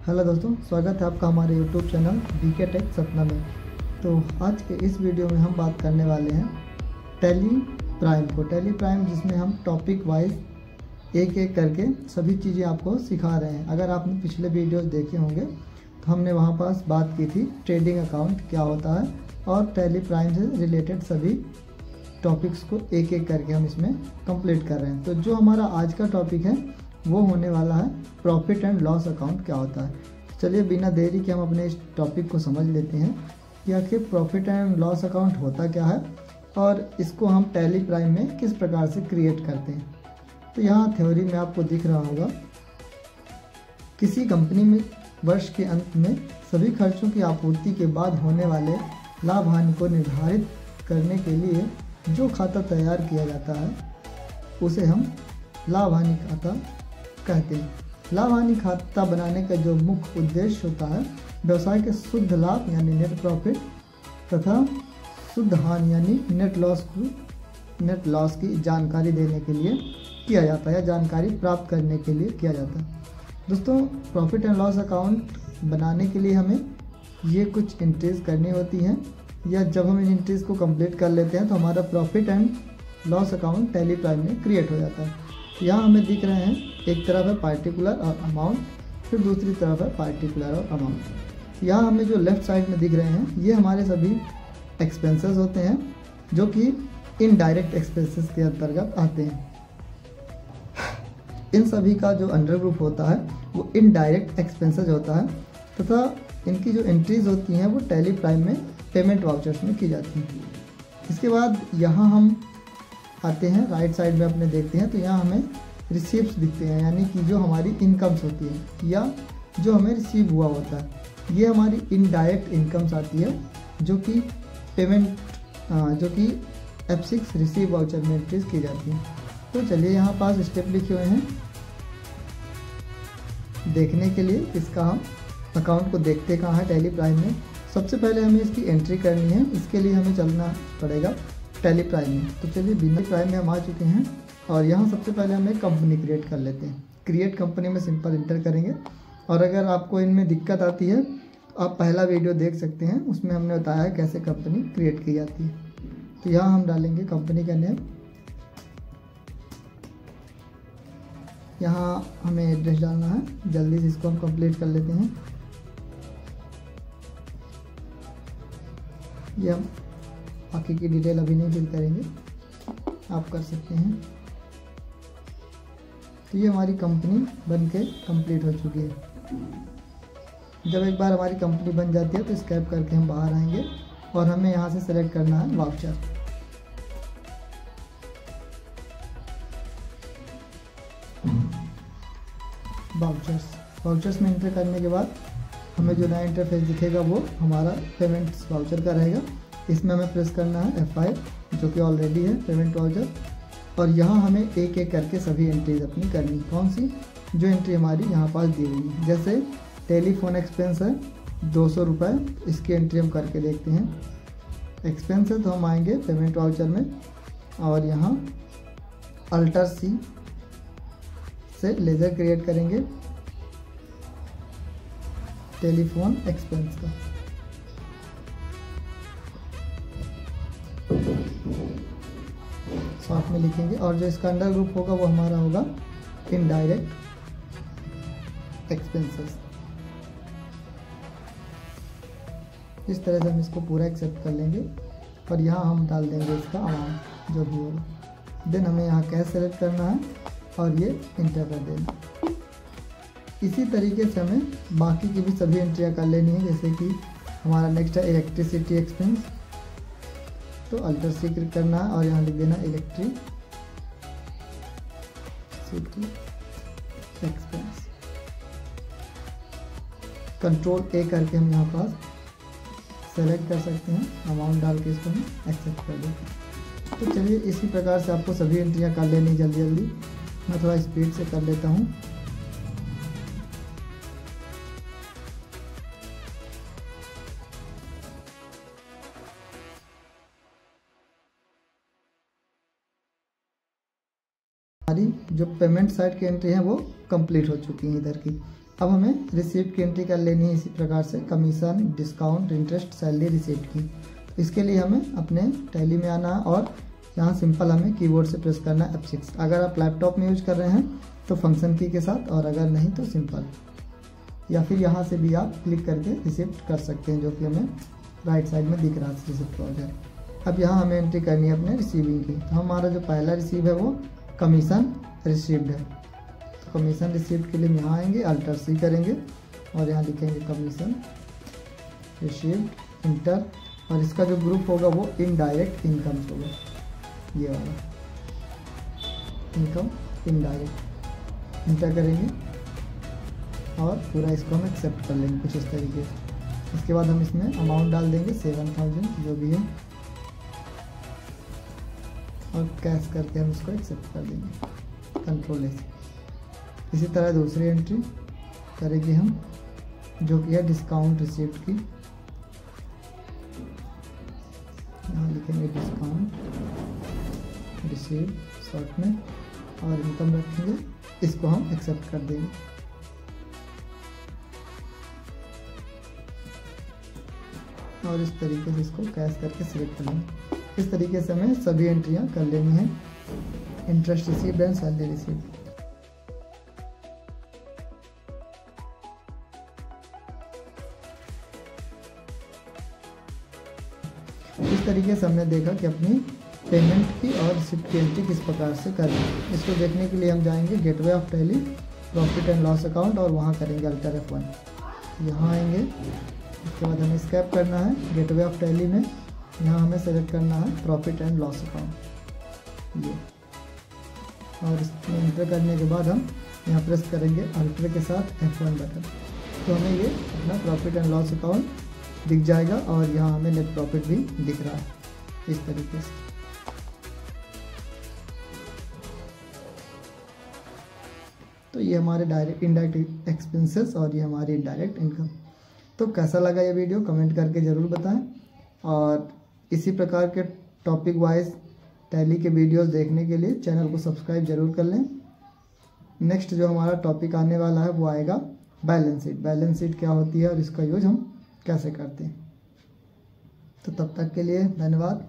Hello दोस्तों, स्वागत है आपका हमारे YouTube channel BK tech Satna में। तो आज के इस वीडियो में हम बात करने वाले हैं टैली प्राइम जिसमें हम टॉपिक वाइज एक एक करके सभी चीज़ें आपको सिखा रहे हैं। अगर आपने पिछले वीडियोस देखे होंगे तो हमने वहाँ पास बात की थी ट्रेडिंग अकाउंट क्या होता है और टैली प्राइम से रिलेटेड सभी टॉपिक्स को एक एक करके हम इसमें कंप्लीट कर रहे हैं। तो जो हमारा आज का टॉपिक है वो होने वाला है प्रॉफिट एंड लॉस अकाउंट क्या होता है। चलिए बिना देरी के हम अपने इस टॉपिक को समझ लेते हैं कि आखिर प्रॉफिट एंड लॉस अकाउंट होता क्या है और इसको हम टैली प्राइम में किस प्रकार से क्रिएट करते हैं। तो यहाँ थ्योरी में आपको दिख रहा होगा, किसी कंपनी में वर्ष के अंत में सभी खर्चों की आपूर्ति के बाद होने वाले लाभ हानि को निर्धारित करने के लिए जो खाता तैयार किया जाता है उसे हम लाभ हानि खाता कहते हैं। लाभ हानि खाता बनाने का जो मुख्य उद्देश्य होता है व्यवसाय के शुद्ध लाभ यानी नेट प्रॉफिट तथा शुद्ध हानि यानी नेट लॉस की जानकारी देने के लिए किया जाता है या जानकारी प्राप्त करने के लिए किया जाता है। दोस्तों, प्रॉफिट एंड लॉस अकाउंट बनाने के लिए हमें ये कुछ एंट्रीज करनी होती हैं, या जब हम इन एंट्रीज को कंप्लीट कर लेते हैं तो हमारा profit and loss account tally prime में क्रिएट हो जाता है। यहाँ हमें दिख रहे हैं, एक तरफ है पार्टिकुलर और अमाउंट, फिर दूसरी तरफ है पार्टिकुलर और अमाउंट। यहाँ हमें जो लेफ्ट साइड में दिख रहे हैं ये हमारे सभी एक्सपेंसेस होते हैं जो कि इनडायरेक्ट एक्सपेंसेस के अंतर्गत आते हैं। इन सभी का जो अंडर ग्रुप होता है वो इनडायरेक्ट एक्सपेंसेस होता है तथा इनकी जो एंट्रीज होती हैं वो टैली प्राइम में पेमेंट वाउचर्स में की जाती हैं। इसके बाद यहाँ हम आते हैं राइट साइड में अपने देखते हैं तो यहाँ हमें रिसीप्ट्स दिखते हैं, यानी कि जो हमारी इनकम्स होती है या जो हमें रिसीव हुआ होता है। ये हमारी इनडायरेक्ट इनकम्स आती है जो कि पेमेंट जो कि F6 रिसीव वाउचर में एंट्रीज की जाती है। तो चलिए यहाँ पास स्टेप लिखे हुए हैं देखने के लिए इसका हम अकाउंट को देखते कहाँ है टैली प्राइम में। सबसे पहले हमें इसकी एंट्री करनी है, इसके लिए हमें चलना पड़ेगा टैली प्राइम में। तो चलिए बिना प्राइम में हम आ चुके हैं और यहाँ सबसे पहले हम एक कंपनी क्रिएट कर लेते हैं। क्रिएट कंपनी में सिंपल इंटर करेंगे और अगर आपको इनमें दिक्कत आती है आप पहला वीडियो देख सकते हैं, उसमें हमने बताया है कैसे कंपनी क्रिएट की जाती है। तो यहाँ हम डालेंगे कंपनी का नेम, यहाँ हमें एड्रेस डालना है। जल्दी से इसको हम कंप्लीट कर लेते हैं। ये हम बाकी की डिटेल अभी नहीं फिल करेंगे, आप कर सकते हैं। तो ये हमारी कंपनी बन के कंप्लीट हो चुकी है। जब एक बार हमारी कंपनी बन जाती है तो स्कैप करके हम बाहर आएंगे और हमें यहाँ से सेलेक्ट करना है वाउचर। वाउचर्स में एंटर करने के बाद हमें जो नया इंटरफेस दिखेगा वो हमारा पेमेंट्स वाउचर का रहेगा। इसमें हमें प्रेस करना है F5 जो कि ऑलरेडी है पेमेंट वाउचर, और यहाँ हमें एक एक करके सभी एंट्रीज अपनी करनी। कौन सी? जो एंट्री हमारी यहाँ पास दी हुई है। जैसे टेलीफोन एक्सपेंस है 200 रुपये, इसकी एंट्री हम करके देखते हैं। एक्सपेंस है तो हम आएंगे पेमेंट वाउचर में और यहाँ अल्टर C से लेज़र क्रिएट करेंगे टेलीफोन एक्सपेंस का। साथ में लिखेंगे और जो इसका अंडर ग्रुप होगा वो हमारा होगा इनडायरेक्ट एक्सपेंसेस। इस तरह से हम इसको पूरा एक्सेप्ट कर लेंगे और यहाँ हम डाल देंगे इसका अमाउंट जो भी होगा। देन हमें यहाँ कैश सेलेक्ट करना है और ये इंटर कर देना। इसी तरीके से हमें बाकी की भी सभी एंट्रियाँ कर लेनी है। जैसे कि हमारा नेक्स्ट है इलेक्ट्रिसिटी एक्सपेंस, तो अल्टर C क्लिक करना है और यहाँ लिख देना इलेक्ट्रिसिटी एक्सपेंस। कंट्रोल A करके हम यहाँ पास सेलेक्ट कर सकते हैं, अमाउंट डाल के इसको हम एक्सेप्ट कर देते हैं। तो चलिए इसी प्रकार से आपको सभी एंट्रियाँ कर लेनी जल्दी। मैं थोड़ा स्पीड से कर लेता हूँ। हमारी जो पेमेंट साइड की एंट्री है वो कंप्लीट हो चुकी है इधर की। अब हमें रिसीप्ट की एंट्री कर लेनी है इसी प्रकार से, commission, discount, interest, salary, receipt की। तो इसके लिए हमें अपने टैली में आना है और यहाँ सिंपल हमें कीबोर्ड से प्रेस करना है F6। अगर आप लैपटॉप में यूज कर रहे हैं तो फंक्शन की के साथ, और अगर नहीं तो सिंपल, या फिर यहाँ से भी आप क्लिक करके रिसीप्ट कर सकते हैं, जो कि हमें राइट साइड में दिख रहा है रिसीप्ट वाउचर। अब यहाँ हमें एंट्री करनी है अपने रिसीविंग की। तो हमारा जो पहला रिसीव है वो कमीशन रिसीव्ड है। तो कमीशन रिसीव्ड के लिए यहाँ आएंगे, अल्टर C करेंगे और यहाँ लिखेंगे कमीशन रिसीव्ड, इंटर, और इसका जो ग्रुप होगा वो इनडायरेक्ट इनकम होगा, ये वाला इनकम इनडायरेक्ट, इंटर करेंगे और पूरा इसको हम एक्सेप्ट कर लेंगे कुछ इस तरीके से। इसके बाद हम इसमें अमाउंट डाल देंगे 7000 जो भी है, और कैश करके हम इसको एक्सेप्ट कर देंगे कंट्रोल S। इसी तरह दूसरी एंट्री करेंगे हम, जो कि है डिस्काउंट रिसीप्ट की। यहाँ लिखेंगे डिस्काउंट रिसीप्ट शॉर्ट में, और इनकम रखेंगे, इसको हम एक्सेप्ट कर देंगे। और इस तरीके से इसको कैश करके सिलेक्ट कर लेंगे। इस तरीके से हमें सभी एंट्रियां कर लेनी है, interest received and salary received. इस तरीके से हमने देखा कि अपनी पेमेंट की और रिसिप्ट की एंट्री किस प्रकार से करनी है। इसको देखने के लिए हम जाएंगे gateway of tally, profit and loss account, और वहाँ करेंगे अल्टर F1। यहाँ आएंगे, इसके बाद हमें स्कैप करना है गेटवे ऑफ टैली में, यहाँ हमें सेलेक्ट करना है प्रॉफिट एंड लॉस अकाउंट ये, और इसमें एंटर करने के बाद हम यहाँ प्रेस करेंगे अल्टर के साथ F1 बटन। तो हमें ये अपना प्रॉफिट एंड लॉस अकाउंट दिख जाएगा, और यहाँ हमें नेट प्रॉफिट भी दिख रहा है इस तरीके से। तो ये हमारे डायरेक्ट इनडायरेक्ट एक्सपेंसेस और ये हमारी इनडायरेक्ट इनकम। तो कैसा लगा ये वीडियो कमेंट करके ज़रूर बताएं, और इसी प्रकार के टॉपिक वाइज टैली के वीडियोस देखने के लिए चैनल को सब्सक्राइब जरूर कर लें। नेक्स्ट जो हमारा टॉपिक आने वाला है वो आएगा बैलेंस शीट। बैलेंस शीट क्या होती है और इसका यूज हम कैसे करते हैं। तो तब तक के लिए धन्यवाद।